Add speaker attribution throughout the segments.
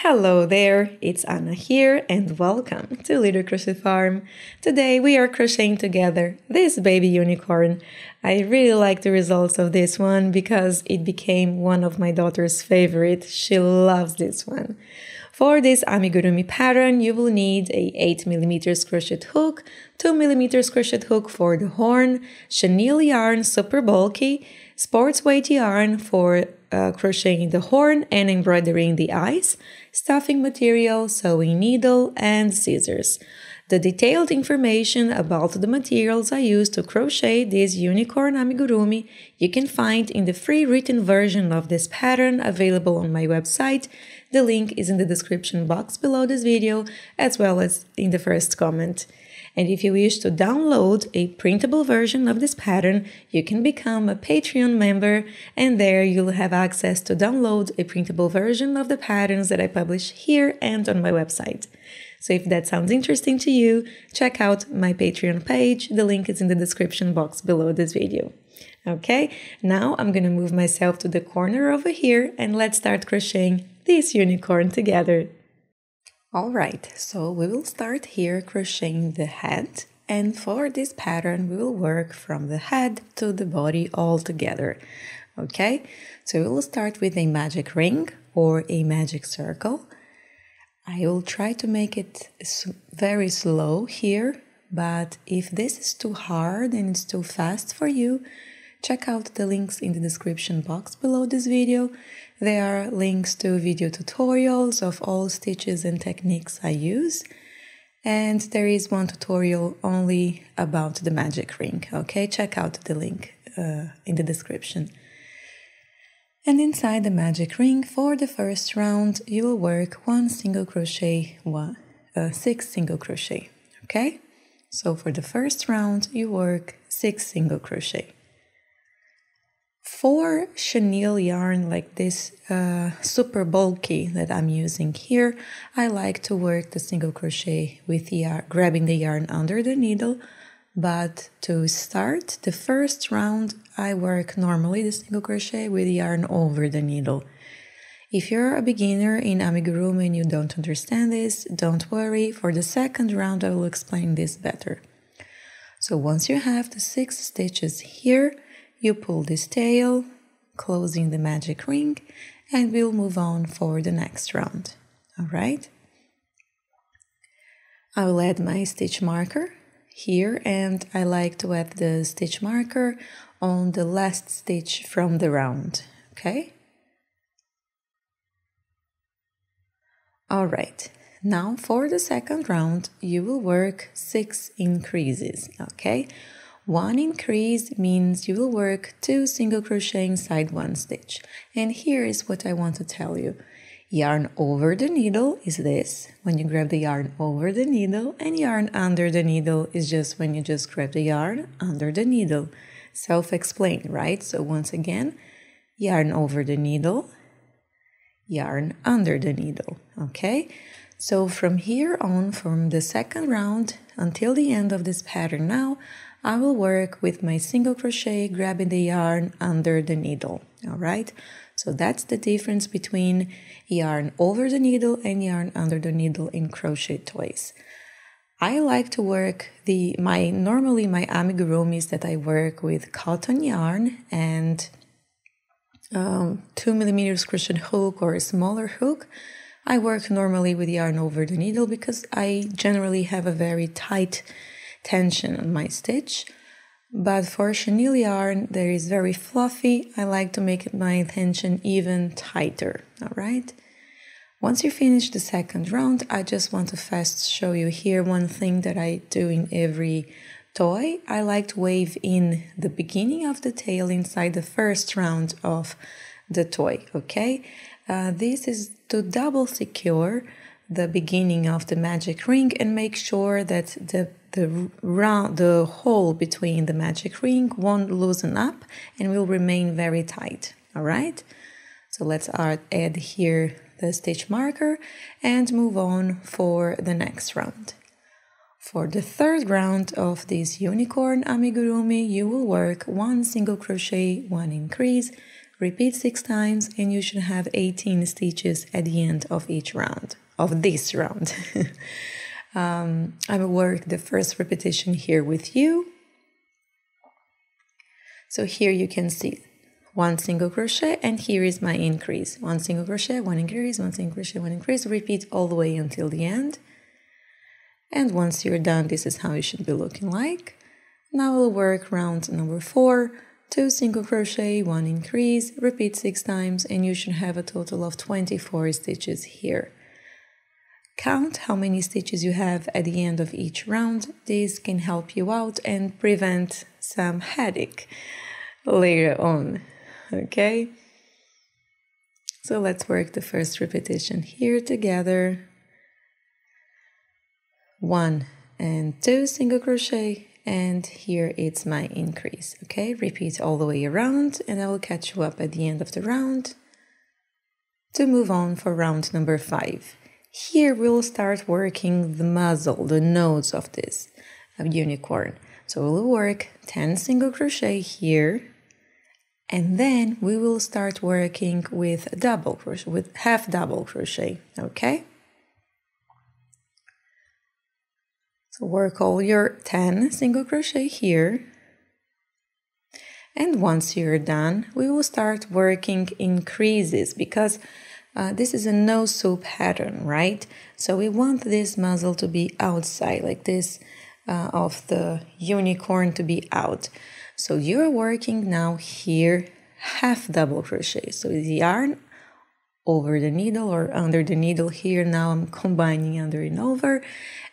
Speaker 1: Hello there, it's Anna here and welcome to Little Crochet Farm. Today we are crocheting together this baby unicorn. I really like the results of this one because it became one of my daughter's favorite. She loves this one. For this amigurumi pattern, you will need a 8mm crochet hook, 2mm crochet hook for the horn, chenille yarn super bulky, sports weight yarn for crocheting the horn and embroidering the eyes, stuffing material, sewing needle, and scissors. The detailed information about the materials I used to crochet this unicorn amigurumi you can find in the free written version of this pattern available on my website. The link is in the description box below this video as well as in the first comment. And if you wish to download a printable version of this pattern, you can become a Patreon member, and there you'll have access to download a printable version of the patterns that I publish here and on my website. So if that sounds interesting to you, check out my Patreon page. The link is in the description box below this video. Okay, now I'm gonna move myself to the corner over here and let's start crocheting this unicorn together. Alright, so we will start here crocheting the head, and for this pattern we will work from the head to the body all together. Okay, so we will start with a magic ring or a magic circle. I will try to make it very slow here, but if this is too hard and it's too fast for you, check out the links in the description box below this video. There are links to video tutorials of all stitches and techniques I use. And there is one tutorial only about the magic ring. Okay, check out the link in the description. And inside the magic ring, for the first round, you will work 6 single crochet. Okay, so for the first round, you work 6 single crochet. For chenille yarn like this super bulky that I'm using here, I like to work the single crochet with grabbing the yarn under the needle, but to start the first round I work normally the single crochet with yarn over the needle. If you're a beginner in amigurumi and you don't understand this, don't worry, for the second round I will explain this better. So once you have the 6 stitches here, you pull this tail, closing the magic ring, and we'll move on for the next round. All right? I will add my stitch marker here, and I like to add the stitch marker on the last stitch from the round. Okay? All right. Now for the second round, you will work 6 increases. Okay? 1 increase means you will work 2 single crochet inside 1 stitch. And here is what I want to tell you. Yarn over the needle is this, when you grab the yarn over the needle, and yarn under the needle is just when you just grab the yarn under the needle. Self-explain, right? So once again, yarn over the needle, yarn under the needle, okay? So from here on, from the second round until the end of this pattern now, I will work with my single crochet grabbing the yarn under the needle, all right? So that's the difference between yarn over the needle and yarn under the needle in crochet toys. I like to work normally my amigurumis that I work with cotton yarn and 2mm crochet hook or a smaller hook. I work normally with yarn over the needle because I generally have a very tight tension on my stitch, but for chenille yarn there is very fluffy. I like to make my tension even tighter. All right, once you finish the second round, I just want to fast show you here one thing that I do in every toy. I like to wave in the beginning of the tail inside the first round of the toy. Okay, this is to double secure the beginning of the magic ring and make sure that the hole between the magic ring won't loosen up and will remain very tight. All right, so let's add here the stitch marker and move on for the next round. For the third round of this unicorn amigurumi, you will work 1 single crochet, 1 increase, repeat 6 times, and you should have 18 stitches at the end of each round, of this round. I will work the first repetition here with you. So here you can see 1 single crochet, and here is my increase. 1 single crochet, 1 increase, 1 single crochet, 1 increase. Repeat all the way until the end. And once you're done, this is how it should be looking like. Now we'll work round number 4, 2 single crochet, 1 increase, repeat 6 times, and you should have a total of 24 stitches here. Count how many stitches you have at the end of each round. This can help you out and prevent some headache later on, okay? So let's work the first repetition here together. 1 and 2 single crochet, and here it's my increase, okay? Repeat all the way around, and I will catch you up at the end of the round to move on for round number 5. Here we'll start working the muzzle, the nose of this unicorn. So we'll work 10 single crochet here, and then we will start working with a double crochet, with half double crochet, okay? So work all your 10 single crochet here, and once you're done, we will start working increases because this is a no-sew pattern, right? So we want this muzzle to be outside, like this of the unicorn to be out. So you're working now here half double crochet. So the yarn over the needle or under the needle here. Now I'm combining under and over,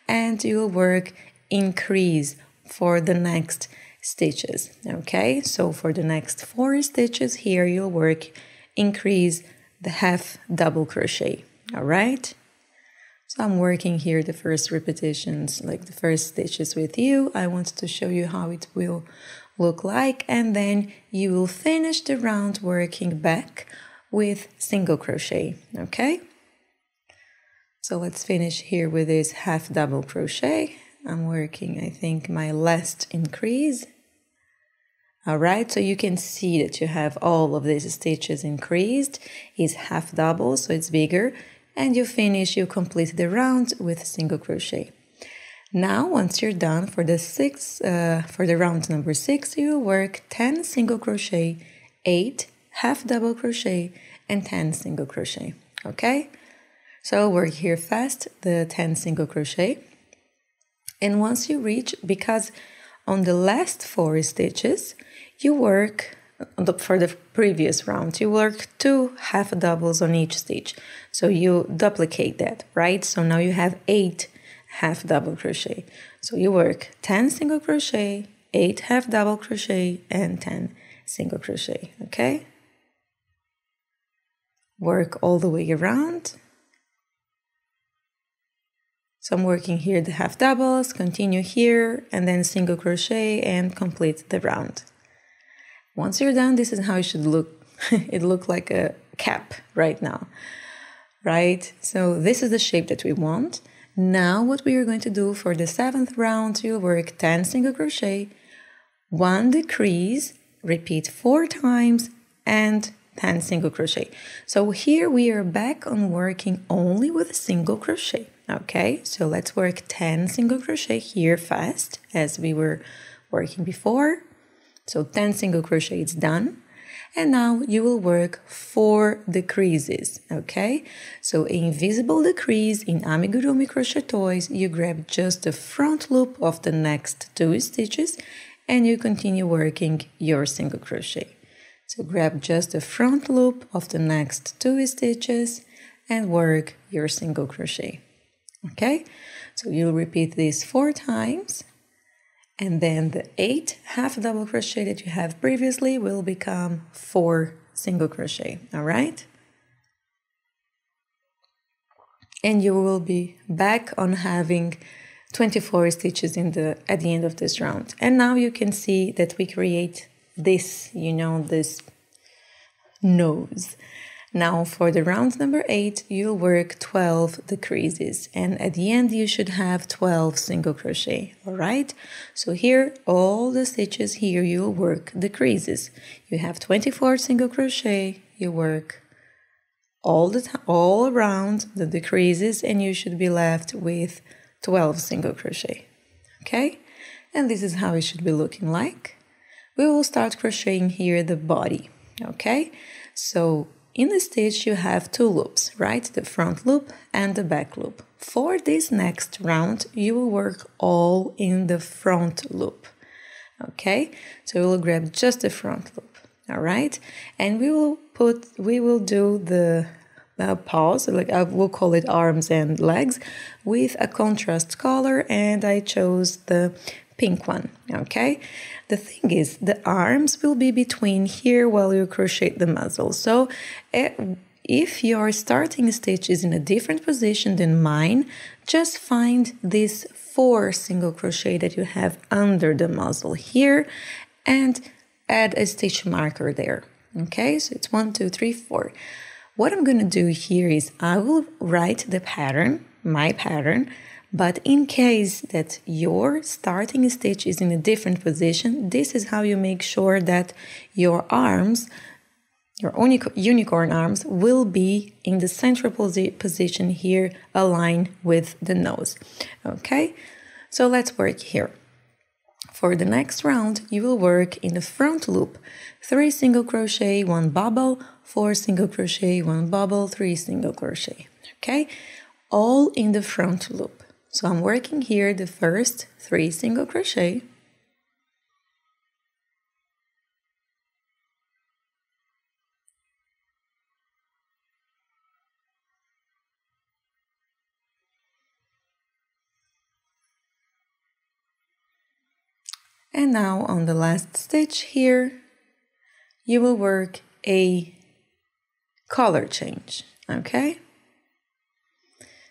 Speaker 1: and you'll work increase for the next stitches, okay? So for the next 4 stitches here, you'll work increase the half double crochet, all right? So I'm working here the first repetitions, like the first stitches with you. I want to show you how it will look like, and then you will finish the round working back with single crochet, okay? So let's finish here with this half double crochet. I'm working, I think, my last increase. All right, so you can see that you have all of these stitches increased. It's half double, so it's bigger. And you finish, you complete the round with single crochet. Now, once you're done for the round number 6, you work 10 single crochet, 8 half double crochet, and 10 single crochet, okay? So work here fast, the 10 single crochet. And once you reach, because on the last 4 stitches, you work, for the previous round, you work 2 half doubles on each stitch. So you duplicate that, right? So now you have 8 half double crochet. So you work 10 single crochet, 8 half double crochet, and 10 single crochet, okay? Work all the way around. So I'm working here the half doubles, continue here, and then single crochet and complete the round. Once you're done, this is how it should look. It looks like a cap right now, right? So this is the shape that we want. Now what we are going to do for the 7th round, you'll work 10 single crochet, 1 decrease, repeat 4 times, and 10 single crochet. So here we are back on working only with single crochet. Okay, so let's work 10 single crochet here fast as we were working before. So 10 single crochet is done. And now you will work 4 decreases, okay? So invisible decrease in Amigurumi Crochet Toys, you grab just the front loop of the next 2 stitches and you continue working your single crochet. So grab just the front loop of the next 2 stitches and work your single crochet. Okay, so you'll repeat this 4 times, and then the 8 half double crochet that you have previously will become 4 single crochet, all right? And you will be back on having 24 stitches at the end of this round. And now you can see that we create this, this nose. Now for the round number 8, you'll work 12 decreases, and at the end you should have 12 single crochet. All right, so here all the stitches here you'll work decreases. You have 24 single crochet, you work all around the decreases, and you should be left with 12 single crochet. Okay, and this is how it should be looking like. We will start crocheting here the body. Okay, so in the stitch you have 2 loops, right? The front loop and the back loop. For this next round, you will work all in the front loop. Okay, so we will grab just the front loop. All right, and we will do the paws, like I will call it arms and legs, with a contrast color, and I chose the pink one. Okay, the thing is, the arms will be between here while you crochet the muzzle. So if your starting stitch is in a different position than mine, just find this 4 single crochet that you have under the muzzle here and add a stitch marker there. Okay, so it's 1, 2, 3, 4. What I'm going to do here is I will write the pattern, my pattern, but in case that your starting stitch is in a different position, this is how you make sure that your arms, your unicorn arms, will be in the central position here, aligned with the nose. Okay, so let's work here. For the next round, you will work in the front loop, 3 single crochet, 1 bobble, 4 single crochet, 1 bobble, 3 single crochet. Okay, all in the front loop. So I'm working here the first 3 single crochet. And now on the last stitch here, you will work a color change, okay?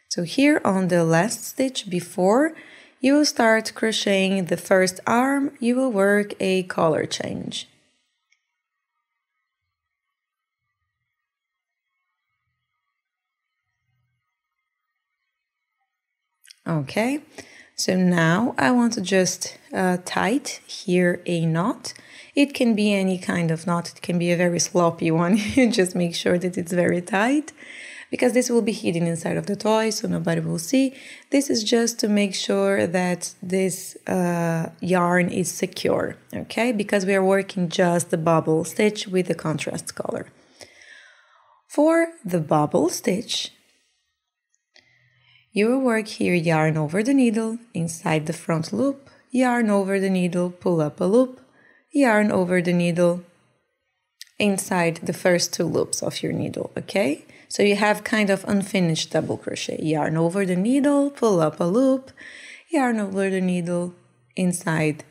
Speaker 1: So here on the last stitch before you will start crocheting the first arm, you will work a color change. Okay, so now I want to just tight here a knot. It can be any kind of knot, it can be a very sloppy one. You just make sure that it's very tight, because this will be hidden inside of the toy, so nobody will see. This is just to make sure that this yarn is secure, okay? Because we are working just the bobble stitch with the contrast color. For the bobble stitch, you will work here yarn over the needle, inside the front loop, yarn over the needle, pull up a loop, yarn over the needle, inside the first 2 loops of your needle, okay? So you have kind of unfinished double crochet. Yarn over the needle, pull up a loop, yarn over the needle, inside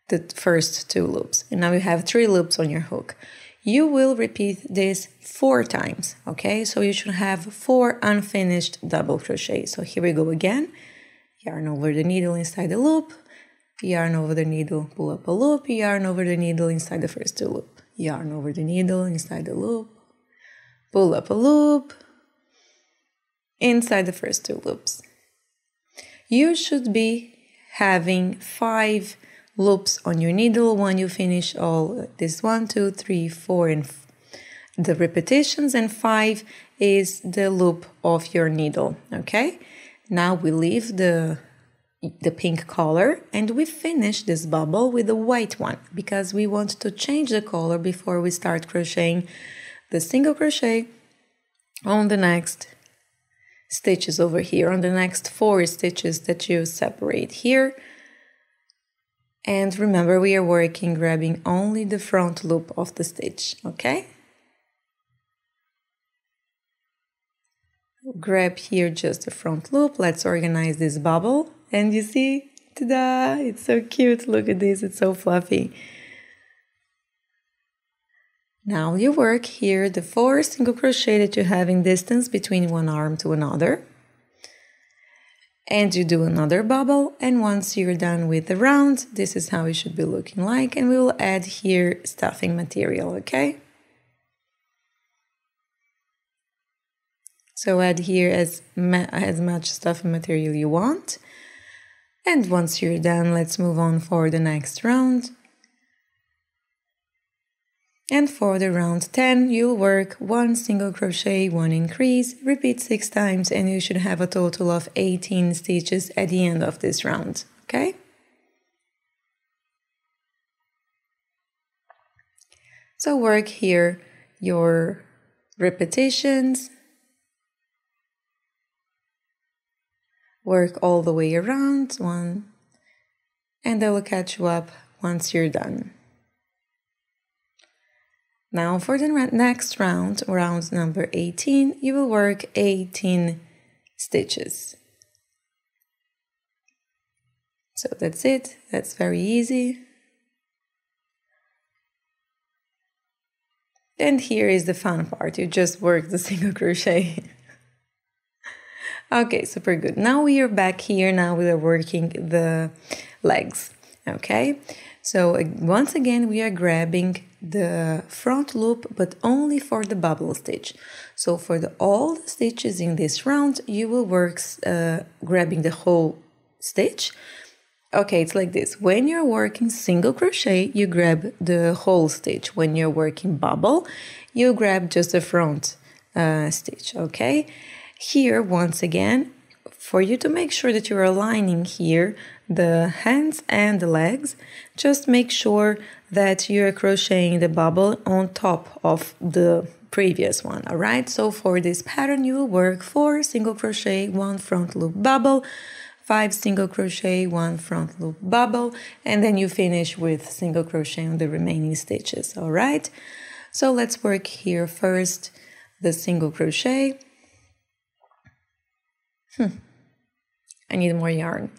Speaker 1: the first 2 loops. And now you have 3 loops on your hook. You will repeat this 4 times, okay? So you should have 4 unfinished double crochet. So here we go again. Yarn over the needle inside the loop, yarn over the needle, pull up a loop, yarn over the needle inside the first 2 loops. Yarn over the needle inside the loop, pull up a loop, inside the first 2 loops. You should be having 5 loops on your needle when you finish all this 1, 2, 3, 4, and the repetitions, and 5 is the loop of your needle, okay? Now we leave the pink color and we finish this bubble with the white one, because we want to change the color before we start crocheting the single crochet on the next stitches over here, on the next 4 stitches that you separate here. And remember, we are working grabbing only the front loop of the stitch, okay? Grab here just the front loop. Let's organize this bubble. And you see, ta-da! It's so cute. Look at this, it's so fluffy. Now you work here the 4 single crochet that you have in distance between one arm to another. And you do another bubble, and once you're done with the round, this is how it should be looking like, and we will add here stuffing material, okay? So add here as much stuffing material you want. And once you're done, let's move on for the next round. And for the round 10, you'll work 1 single crochet, 1 increase, repeat 6 times, and you should have a total of 18 stitches at the end of this round, okay? So work here your repetitions, work all the way around, and I will catch you up once you're done. Now for the next round, round number 18, you will work 18 stitches. So that's it, that's very easy. And here is the fun part, you just work the single crochet. Okay, super good. Now we are back here, now we are working the legs, okay? So once again, we are grabbing the front loop, but only for the bubble stitch. So for all the stitches in this round, you will work grabbing the whole stitch. Okay, it's like this. When you're working single crochet, you grab the whole stitch. When you're working bubble, you grab just the front stitch, okay? Here, once again, for you to make sure that you're aligning here the hands and the legs, just make sure that you're crocheting the bubble on top of the previous one, all right? So for this pattern, you will work 4 single crochet, 1 front loop bubble, 5 single crochet, 1 front loop bubble, and then you finish with single crochet on the remaining stitches, all right? So let's work here first the single crochet. I need more yarn.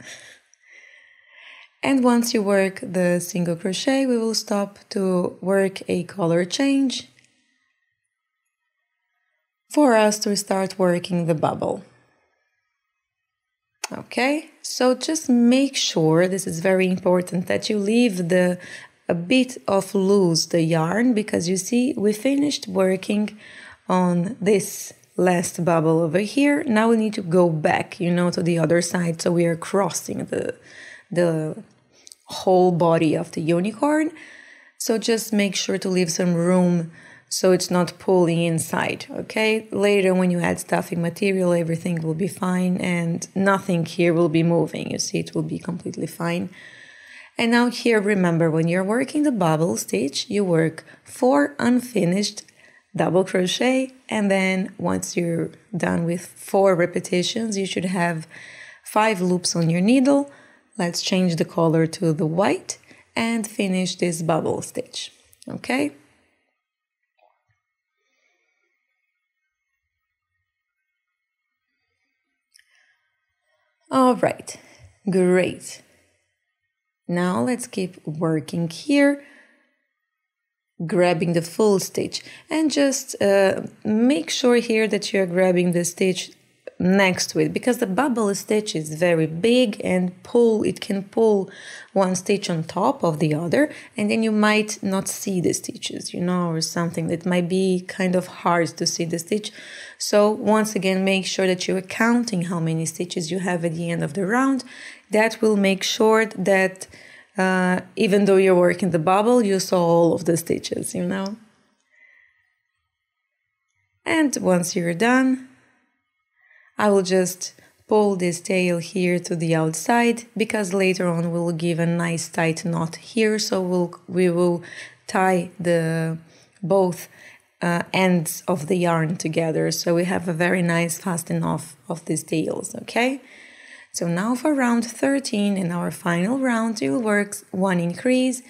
Speaker 1: And once you work the single crochet, we will stop to work a color change for us to start working the bubble. Okay, so just make sure, this is very important, that you leave a bit of loose the yarn, because you see we finished working on this last bubble over here. Now we need to go back, you know, to the other side, so we are crossing the whole body of the unicorn. So just make sure to leave some room so it's not pulling inside, okay? Later when you add stuffing material, everything will be fine and nothing here will be moving. You see, it will be completely fine. And now here, remember, when you're working the bubble stitch, you work 4 unfinished double crochet, and then once you're done with 4 repetitions, you should have 5 loops on your needle. Let's change the color to the white and finish this bubble stitch, okay? All right, great. Now let's keep working here, grabbing the full stitch, and just make sure here that you're grabbing the stitch next to it, because the bubble stitch is very big and it can pull one stitch on top of the other, and then you might not see the stitches, you know, or something that might be kind of hard to see the stitch. So once again, make sure that you're counting how many stitches you have at the end of the round. That will make sure that even though you're working the bubble, you saw all of the stitches, you know. And once you're done, I will just pull this tail here to the outside, because later on we'll give a nice tight knot here, so we will tie both ends of the yarn together, so we have a very nice fasten off of these tails, okay? So now for round 13, in our final round, you'll work 1 increase,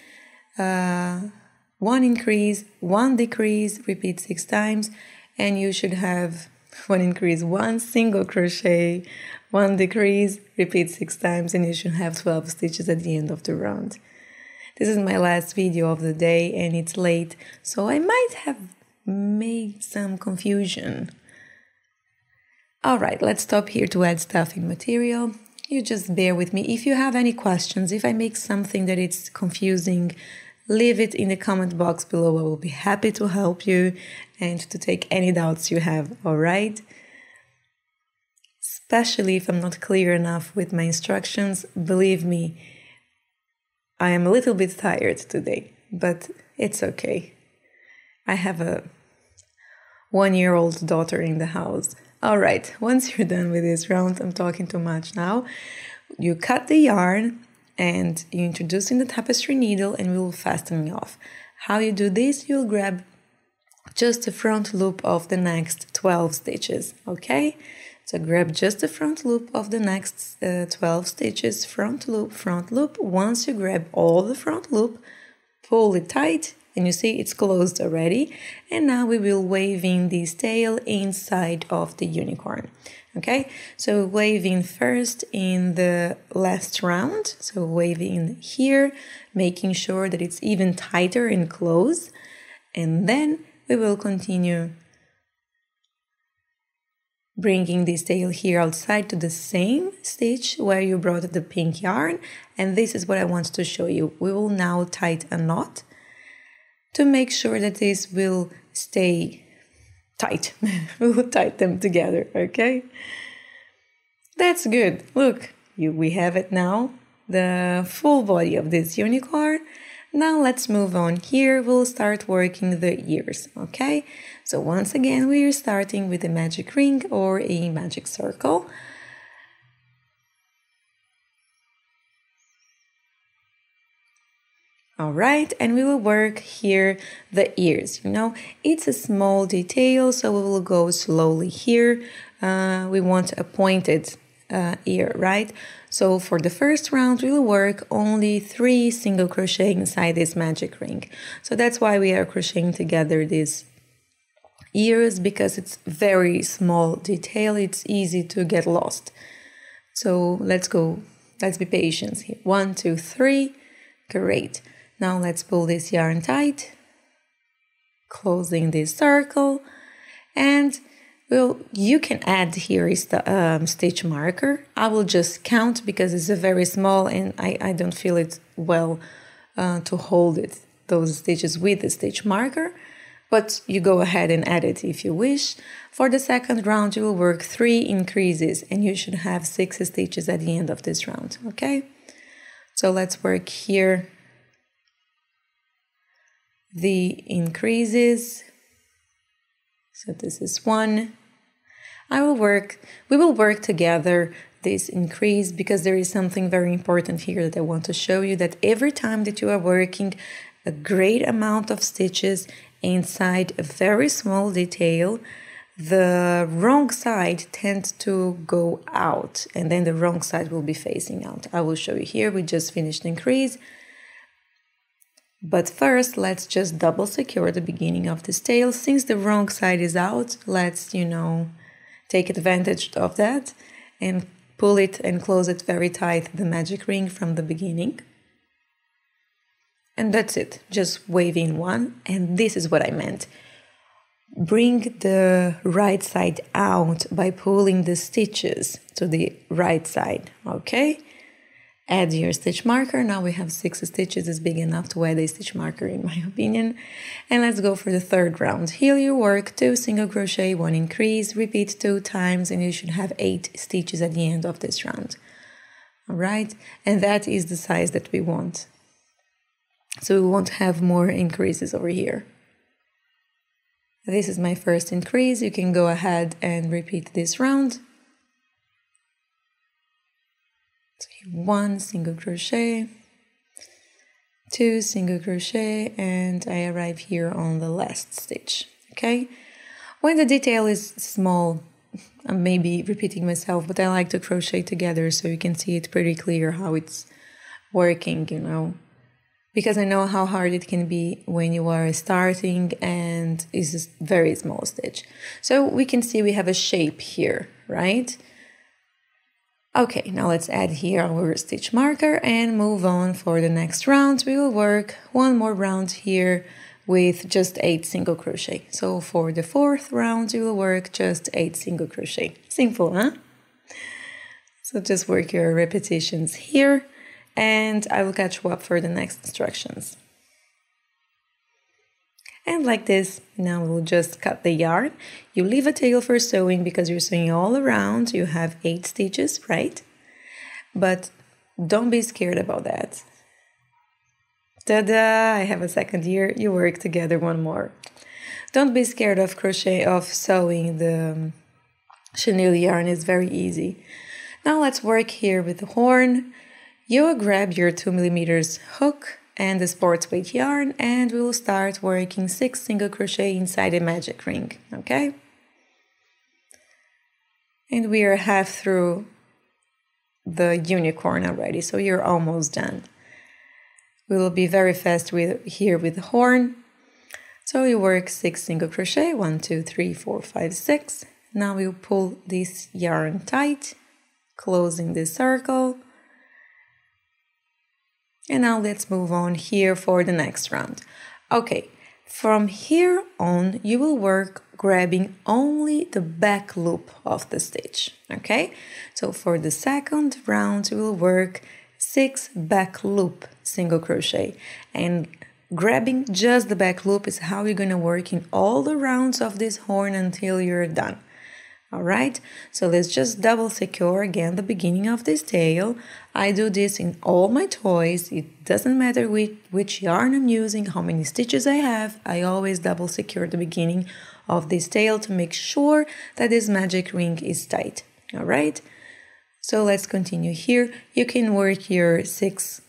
Speaker 1: 1 increase, 1 decrease, repeat 6 times, and you should have 1 increase, 1 single crochet, 1 decrease, repeat 6 times, and you should have 12 stitches at the end of the round. This is my last video of the day and it's late, so I might have made some confusion. Alright, let's stop here to add stuffing material. You just bear with me. If you have any questions, if I make something that it's confusing, leave it in the comment box below. I will be happy to help you and to take any doubts you have, alright? especially if I'm not clear enough with my instructions. Believe me, I am a little bit tired today, but it's okay. I have a 1-year-old daughter in the house. All right, once you're done with this round, I'm talking too much now. You cut the yarn and you introduce in the tapestry needle and we will fasten off. How you do this? You'll grab just the front loop of the next 12 stitches, okay? So grab just the front loop of the next 12 stitches, front loop, front loop. Once you grab all the front loop, pull it tight, and you see it's closed already. And now we will wave in this tail inside of the unicorn. Okay, so wave in first in the last round. So wave in here, making sure that it's even tighter and close. And then we will continue bringing this tail here outside to the same stitch where you brought the pink yarn. And this is what I want to show you. We will now tie a knot to make sure that this will stay tight. We will tie them together, okay? That's good. Look, we have it now, the full body of this unicorn. Now let's move on. Here we'll start working the ears, okay? So once again, we are starting with a magic ring or a magic circle. All right, and we will work here the ears. You know, it's a small detail, so we will go slowly here. We want a pointed ear, right? So for the first round, we will work only 3 single crochet inside this magic ring. So that's why we are crocheting together these ears, because it's very small detail. It's easy to get lost. So let's go. Let's be patient here. 1, 2, 3. Great. Now let's pull this yarn tight, closing this circle, and you can add here is the stitch marker. I will just count because it's a very small and I don't feel it well to hold it, those stitches with the stitch marker, but you go ahead and add it if you wish. For the second round, you will work 3 increases and you should have 6 stitches at the end of this round, okay? So let's work here the increases. So this is 1. We will work together this increase because there is something very important here that I want to show you, that every time that you are working a great amount of stitches inside a very small detail, the wrong side tends to go out and then the wrong side will be facing out. I will show you here. We just finished the increase. But first, let's just double secure the beginning of this tail. Since the wrong side is out, let's, take advantage of that and pull it and close it very tight, the magic ring from the beginning. And that's it, just wave in 1. And this is what I meant. Bring the right side out by pulling the stitches to the right side, okay? Add your stitch marker. Now we have 6 stitches. It's big enough to add a stitch marker in my opinion. And let's go for the third round. Here you work 2 single crochet, 1 increase, repeat 2 times, and you should have 8 stitches at the end of this round. All right, and that is the size that we want. So we won't have more increases over here. This is my first increase. You can go ahead and repeat this round. 1 single crochet, 2 single crochet, and I arrive here on the last stitch, okay? When the detail is small, I'm maybe repeating myself, but I like to crochet together so you can see it pretty clear how it's working, because I know how hard it can be when you are starting and it's a very small stitch. So we can see we have a shape here, right? Okay, now let's add here our stitch marker and move on for the next round. We will work 1 more round here with just 8 single crochet. So for the 4th round, you will work just 8 single crochet. Simple, huh? So just work your repetitions here and I will catch you up for the next instructions. And like this, now we'll just cut the yarn. You leave a tail for sewing because you're sewing all around. You have 8 stitches, right? But don't be scared about that. Ta-da! I have a second year. You work together one more. Don't be scared of sewing the chenille yarn. It's very easy. Now let's work here with the horn. You will grab your 2mm hook and the sports weight yarn, and we will start working 6 single crochet inside a magic ring, okay? And we are half through the unicorn already, so you're almost done. We will be very fast here with the horn. So you work 6 single crochet, 1, 2, 3, 4, 5, 6. Now you pull this yarn tight, closing this circle. And now let's move on here for the next round. Okay, from here on, you will work grabbing only the back loop of the stitch, okay? So for the second round, you will work 6 back loop single crochet, and grabbing just the back loop is how you're gonna work in all the rounds of this horn until you're done. All right, so let's just double secure again the beginning of this tail. I do this in all my toys. It doesn't matter which yarn I'm using, how many stitches I have. I always double secure the beginning of this tail to make sure that this magic ring is tight. All right, so let's continue here. You can work your 6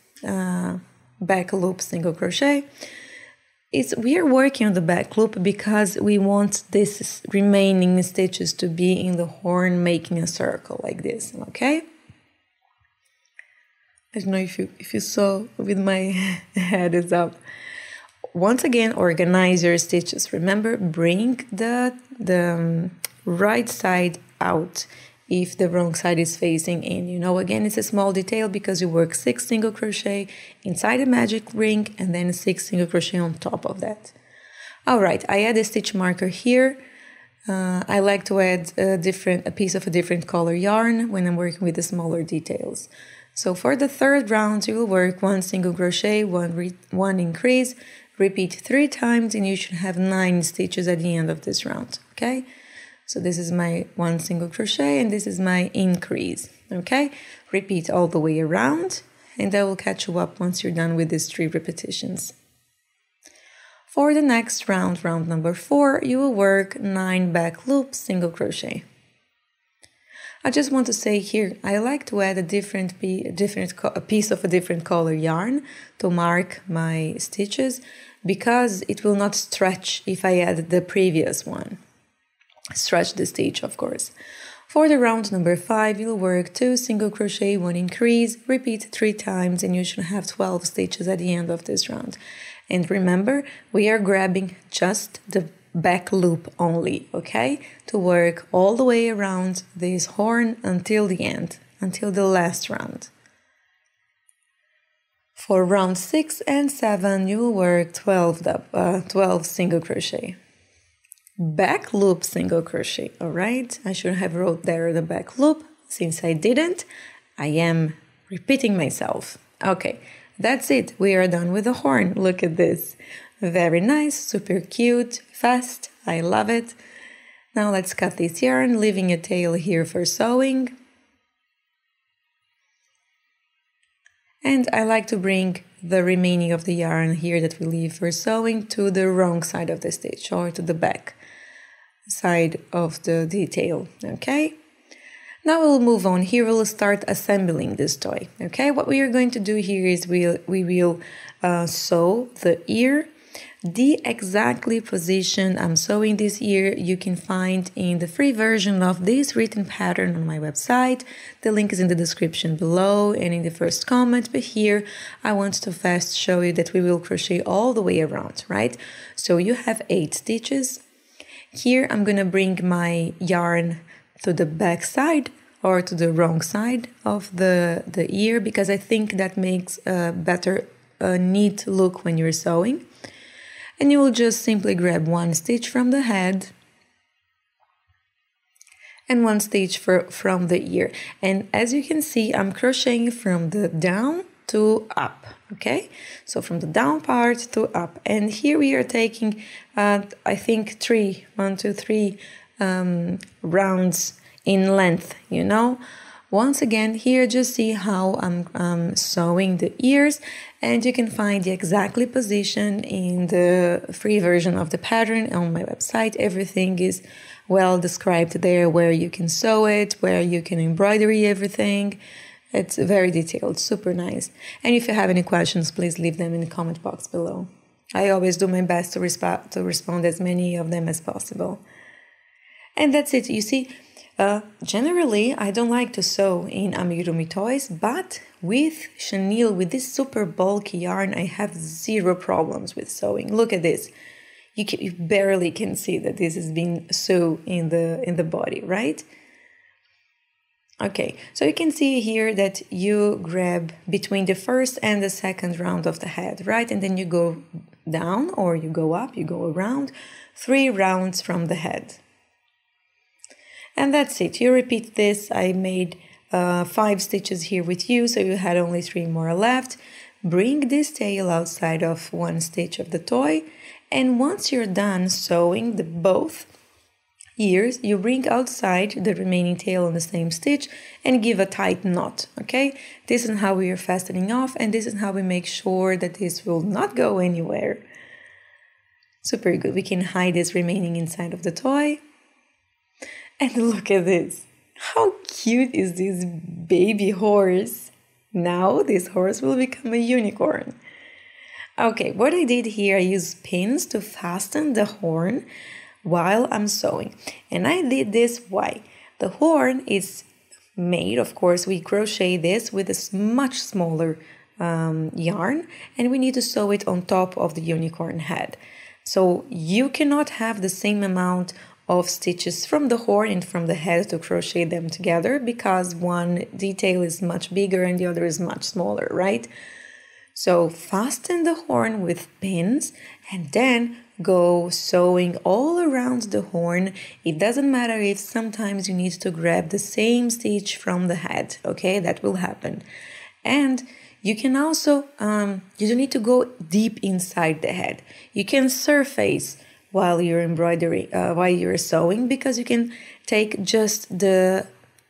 Speaker 1: back loop single crochet. We are working on the back loop because we want this remaining stitches to be in the horn, making a circle like this, okay? I don't know if you saw with my head is up. Once again, organize your stitches. Remember, bring the right side out if the wrong side is facing in. You know, again, it's a small detail because you work 6 single crochet inside a magic ring and then 6 single crochet on top of that. All right, I add a stitch marker here. I like to add a piece of a different color yarn when I'm working with the smaller details. So for the third round, you will work 1 single crochet, 1 increase, repeat 3 times, and you should have 9 stitches at the end of this round, okay? So this is my 1 single crochet and this is my increase, okay? Repeat all the way around and I will catch you up once you're done with these 3 repetitions. For the next round, round number 4, you will work 9 back loops single crochet. I just want to say here, I like to add a piece of a different color yarn to mark my stitches because it will not stretch if I add the previous one. Stretch the stitch, of course. For the round number 5, you'll work 2 single crochet, 1 increase, repeat 3 times, and you should have 12 stitches at the end of this round. And remember, we are grabbing just the back loop only, okay? To work all the way around this horn until the end, until the last round. For round 6 and 7, you will work 12 single crochet. Back loop single crochet, all right? I should have wrote there the back loop. Since I didn't, I am repeating myself. Okay, that's it. We are done with the horn. Look at this. Very nice, super cute, fast. I love it. Now let's cut this yarn, leaving a tail here for sewing. And I like to bring the remaining of the yarn here that we leave for sewing to the wrong side of the stitch or to the back side of the detail, okay? Now we'll move on. Here we'll start assembling this toy, okay? What we are going to do here is we will sew the ear. The exactly position I'm sewing this ear you can find in the free version of this written pattern on my website. The link is in the description below and in the first comment, but here I want to fast show you that we will crochet all the way around, right? So you have 8 stitches. Here I'm gonna bring my yarn to the back side or to the wrong side of the ear because I think that makes a better neat look when you're sewing. And you will just simply grab 1 stitch from the head and 1 stitch from the ear. And as you can see, I'm crocheting from the down to up, okay? So from the down part to up. And here we are taking, I think, one, two, three rounds in length, you know? Once again, here just see how I'm sewing the ears, and you can find the exactly position in the free version of the pattern on my website. Everything is well described there, where you can sew it, where you can embroidery everything. It's very detailed, super nice. And if you have any questions, please leave them in the comment box below. I always do my best to respond as many of them as possible. And that's it, you see. Generally, I don't like to sew in amigurumi toys, but with chenille, with this super bulky yarn, I have zero problems with sewing. Look at this. You barely can see that this is being sewn in the body, right? Okay, so you can see here that you grab between the first and the second round of the head, right? And then you go down or you go up, you go around, 3 rounds from the head. And that's it. You repeat this. I made 5 stitches here with you, so you had only 3 more left. Bring this tail outside of 1 stitch of the toy, and once you're done sewing both ears, you bring outside the remaining tail on the same stitch and give a tight knot, okay? This is how we are fastening off, and this is how we make sure that this will not go anywhere. Super good. We can hide this remaining inside of the toy. And look at this. How cute is this baby horse? Now this horse will become a unicorn. Okay, what I did here, I used pins to fasten the horn while I'm sewing. And I did this, why? The horn is made, of course, we crochet this with a much smaller yarn, and we need to sew it on top of the unicorn head. So you cannot have the same amount of stitches from the horn and from the head to crochet them together, because one detail is much bigger and the other is much smaller, right? So fasten the horn with pins and then go sewing all around the horn. It doesn't matter if sometimes you need to grab the same stitch from the head, okay? That will happen. And you can also, you don't need to go deep inside the head. You can surface while you're embroidering, while you're sewing, because you can take just the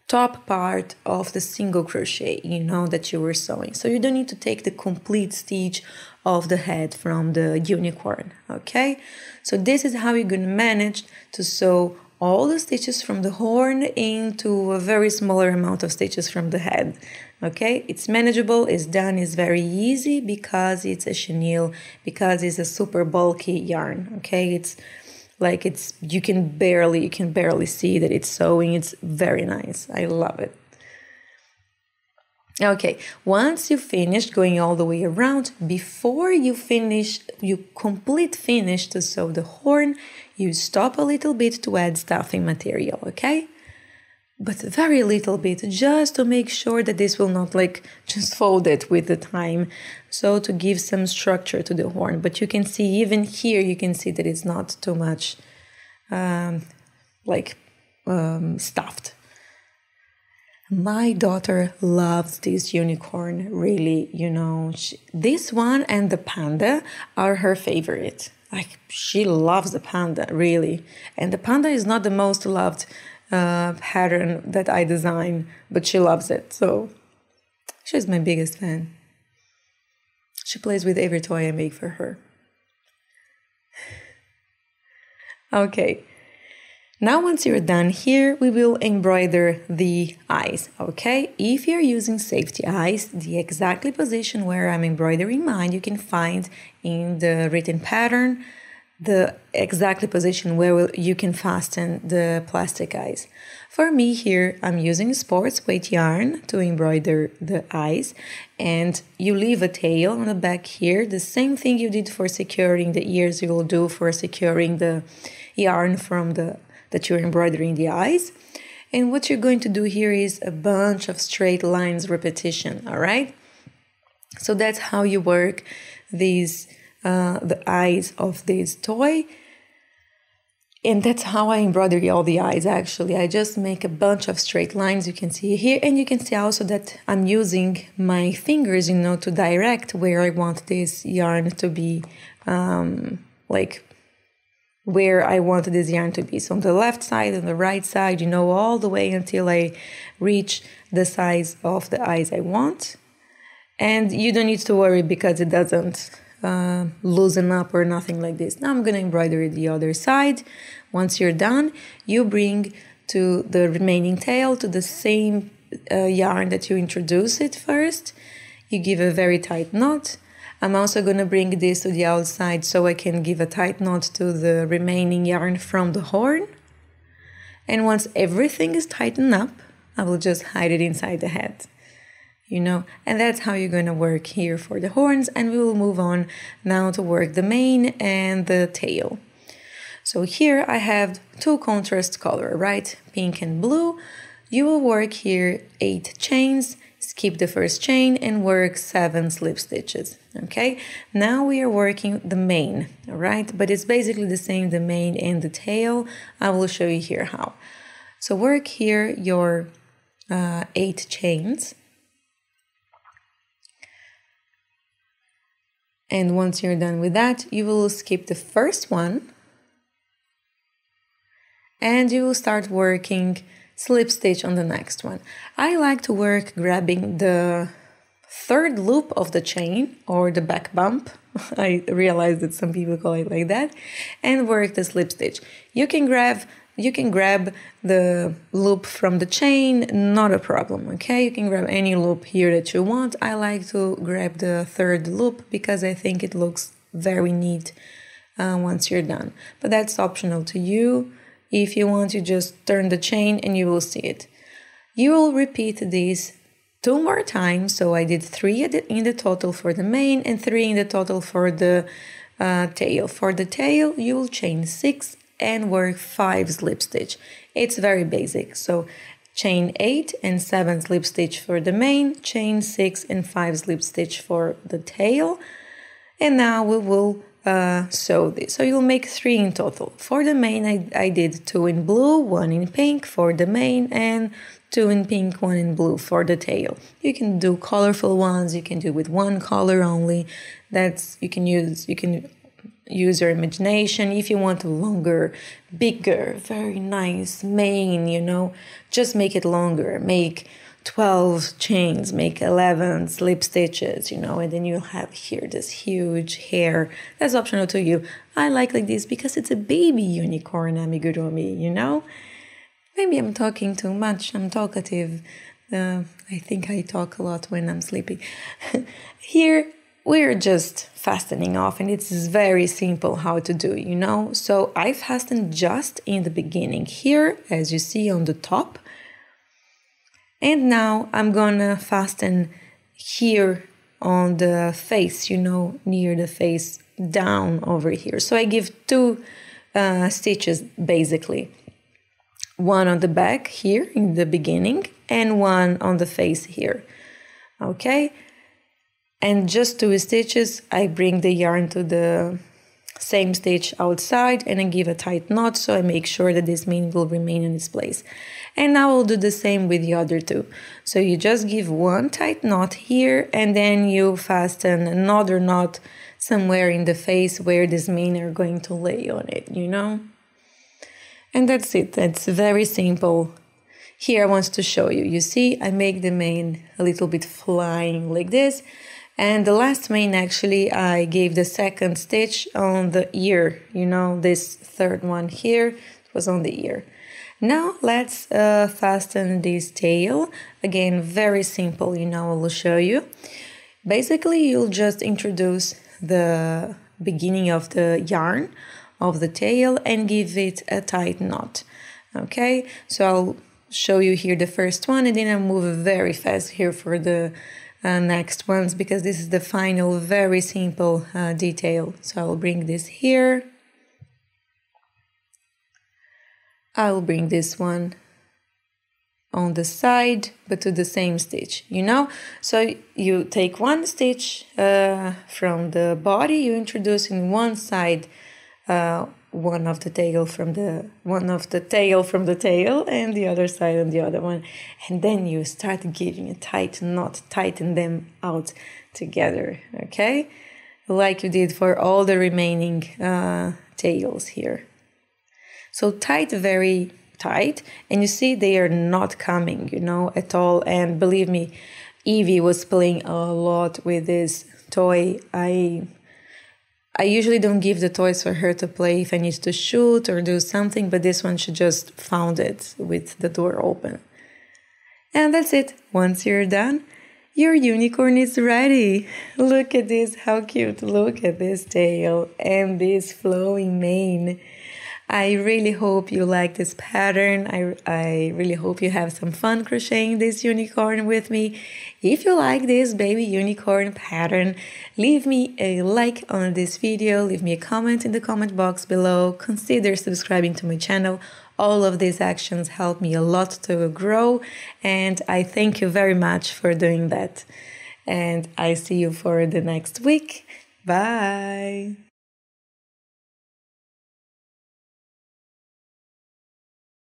Speaker 1: top part of the single crochet, you know, that you were sewing. So you don't need to take the complete stitch of the head from the unicorn, okay? So this is how you're going to manage to sew all the stitches from the horn into a very smaller amount of stitches from the head. Okay, it's manageable, it's done, it's very easy because it's a chenille, because it's a super bulky yarn. Okay, it's like you can barely see that it's sewing. It's very nice. I love it. Okay, once you finish going all the way around, before you finish to sew the horn, you stop a little bit to add stuffing material, okay? But very little bit, just to make sure that this will not like just fold it with the time. So to give some structure to the horn. But you can see even here, you can see that it's not too much stuffed. My daughter loves this unicorn, really, you know. This one and the panda are her favorite. Like, she loves the panda, really. And the panda is not the most loved pattern that I design, but she loves it. So she's my biggest fan. She plays with every toy I make for her. Okay. Now once you're done here, we will embroider the eyes, okay? If you're using safety eyes, the exactly position where I'm embroidering mine, you can find in the written pattern, the exactly position where you can fasten the plastic eyes. For me here, I'm using sports weight yarn to embroider the eyes, and you leave a tail on the back here. The same thing you did for securing the ears, you will do for securing the yarn from that you're embroidering the eyes. And what you're going to do here is a bunch of straight lines repetition, all right? So that's how you work these the eyes of this toy. And that's how I embroider all the eyes, actually. I just make a bunch of straight lines, you can see here. And you can see also that I'm using my fingers, you know, to direct where I want this yarn to be, like where I want this yarn to be. So on the left side and the right side, you know, all the way until I reach the size of the eyes I want. And you don't need to worry because it doesn't loosen up or nothing like this. Now I'm going to embroider the other side. Once you're done, you bring to the remaining tail to the same yarn that you introduce it first. You give a very tight knot. I'm also going to bring this to the outside so I can give a tight knot to the remaining yarn from the horn. And once everything is tightened up, I will just hide it inside the head. You know, and that's how you're going to work here for the horns, and we will move on now to work the mane and the tail. So here I have two contrast color, right? Pink and blue. You will work here 8 chains, skip the first chain and work 7 slip stitches. Okay, now we are working the mane, all right? But it's basically the same, the mane and the tail. I will show you here how. So work here your 8 chains. And once you're done with that, you will skip the first one and you will start working slip stitch on the next one. I like to work grabbing the third loop of the chain or the back bump. I realize that some people call it like that, and work the slip stitch. You can grab the loop from the chain, not a problem, okay? You can grab any loop here that you want. I like to grab the third loop because I think it looks very neat once you're done. But that's optional to you. If you want, you just turn the chain and you will see it. You will repeat this 2 more times. So I did 3 in the total for the mane and 3 in the total for the tail. For the tail, you will chain 6 and work 5 slip stitch. It's very basic. So chain 8 and 7 slip stitch for the mane, chain 6 and 5 slip stitch for the tail. And now we will sew this. So you'll make 3 in total. For the mane, I did 2 in blue, 1 in pink for the mane, and 2 in pink, 1 in blue for the tail. You can do colorful ones, you can do with 1 color only. You can use your imagination. If you want a longer, bigger, very nice mane, you know, just make it longer. Make 12 chains, make 11 slip stitches, you know, and then you'll have here this huge hair. That's optional to you. I like this because it's a baby unicorn amigurumi, you know. Maybe I'm talking too much. I'm talkative. I think I talk a lot when I'm sleepy. Here, we're just fastening off, and it's very simple how to do, you know. So I fastened just in the beginning here, as you see on the top. And now I'm gonna fasten here on the face, you know, near the face, down over here. So I give 2 stitches basically. 1 on the back here in the beginning and 1 on the face here. Okay. And just 2 stitches, I bring the yarn to the same stitch outside and I give a tight knot so I make sure that this mane will remain in its place. And now I'll do the same with the other 2. So you just give 1 tight knot here and then you fasten another knot somewhere in the face where this mane are going to lay on it, you know? And that's it. That's very simple. Here I want to show you. You see, I make the mane a little bit flying like this. And the last mane, actually, I gave the 2nd stitch on the ear. You know, this 3rd one here was on the ear. Now let's fasten this tail. Again, very simple, you know, I will show you. Basically, you'll just introduce the beginning of the yarn of the tail and give it a tight knot. Okay, so I'll show you here the first one and then I'll move very fast here for the next ones because this is the final very simple detail. So I'll bring this here. I'll bring this one on the side but to the same stitch, you know. So you take 1 stitch from the body, you introduce in one side one of the tail from the tail and the other side on the other one, and then you start giving a tight knot, tighten them out together, okay, like you did for all the remaining tails here. So tight, very tight, and you see they are not coming, at all. And believe me, Evie was playing a lot with this toy. I usually don't give the toys for her to play if I need to shoot or do something, but this one she just found it with the door open. And that's it. Once you're done, your unicorn is ready. Look at this, how cute. Look at this tail and this flowing mane. I really hope you like this pattern. I really hope you have some fun crocheting this unicorn with me. If you like this baby unicorn pattern, leave me a like on this video, leave me a comment in the comment box below, consider subscribing to my channel. All of these actions help me a lot to grow, and I thank you very much for doing that. And I see you for the next week. Bye!